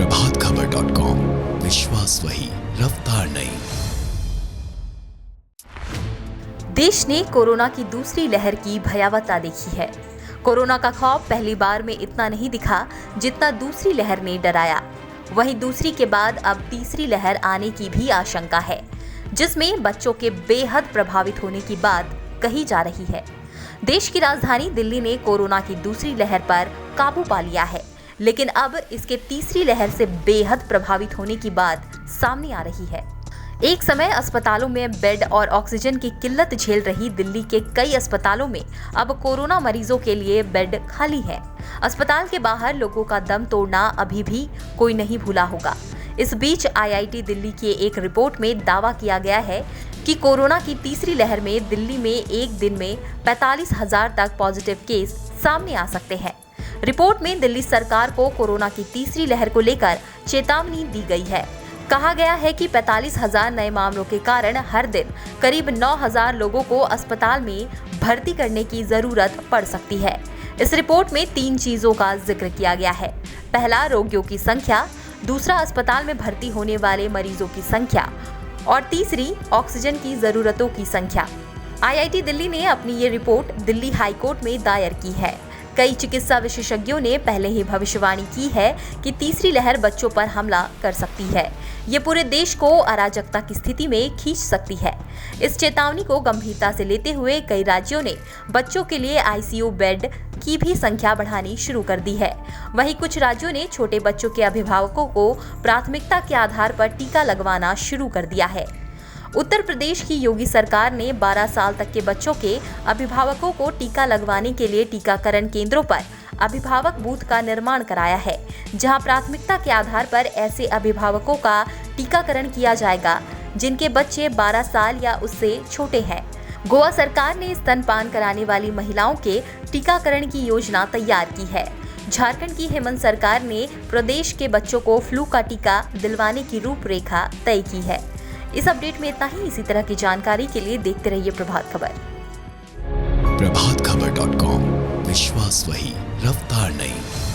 प्रभातखबर.com, विश्वास वही, रफ्तार नहीं। देश ने कोरोना की दूसरी लहर की भयावहता देखी है। कोरोना का खौफ पहली बार में इतना नहीं दिखा जितना दूसरी लहर ने डराया। वहीं दूसरी के बाद अब तीसरी लहर आने की भी आशंका है, जिसमें बच्चों के बेहद प्रभावित होने की बात कही जा रही है। देश की राजधानी दिल्ली ने कोरोना की दूसरी लहर पर काबू पा लिया है, लेकिन अब इसके तीसरी लहर से बेहद प्रभावित होने की बात सामने आ रही है। एक समय अस्पतालों में बेड और ऑक्सीजन की किल्लत झेल रही दिल्ली के कई अस्पतालों में अब कोरोना मरीजों के लिए बेड खाली है। अस्पताल के बाहर लोगों का दम तोड़ना अभी भी कोई नहीं भूला होगा। इस बीच IIT दिल्ली की एक रिपोर्ट में दावा किया गया है कि कोरोना की तीसरी लहर में दिल्ली में एक दिन में 45,000 तक पॉजिटिव केस सामने आ सकते हैं। रिपोर्ट में दिल्ली सरकार को कोरोना की तीसरी लहर को लेकर चेतावनी दी गई है। कहा गया है कि 45,000 नए मामलों के कारण हर दिन करीब 9,000 लोगों को अस्पताल में भर्ती करने की जरूरत पड़ सकती है। इस रिपोर्ट में 3 चीजों का जिक्र किया गया है। पहला, रोगियों की संख्या, दूसरा, अस्पताल में भर्ती होने वाले मरीजों की संख्या और तीसरी, ऑक्सीजन की जरूरतों की संख्या। IIT दिल्ली ने अपनी ये रिपोर्ट दिल्ली हाई कोर्ट में दायर की है। कई चिकित्सा विशेषज्ञों ने पहले ही भविष्यवाणी की है कि तीसरी लहर बच्चों पर हमला कर सकती है। ये पूरे देश को अराजकता की स्थिति में खींच सकती है। इस चेतावनी को गंभीरता से लेते हुए कई राज्यों ने बच्चों के लिए ICU बेड की भी संख्या बढ़ानी शुरू कर दी है। वहीं कुछ राज्यों ने छोटे बच्चों के अभिभावकों को प्राथमिकता के आधार पर टीका लगवाना शुरू कर दिया है। उत्तर प्रदेश की योगी सरकार ने 12 साल तक के बच्चों के अभिभावकों को टीका लगवाने के लिए टीकाकरण केंद्रों पर अभिभावक बूथ का निर्माण कराया है, जहां प्राथमिकता के आधार पर ऐसे अभिभावकों का टीकाकरण किया जाएगा जिनके बच्चे 12 साल या उससे छोटे हैं। गोवा सरकार ने स्तनपान कराने वाली महिलाओं के टीकाकरण की योजना तैयार की है। झारखंड की हेमंत सरकार ने प्रदेश के बच्चों को फ्लू का टीका दिलवाने की रूपरेखा तय की है। इस अपडेट में इतना ही। इसी तरह की जानकारी के लिए देखते रहिए प्रभात खबर। प्रभातखबर.com, विश्वास वही, रफ्तार नहीं।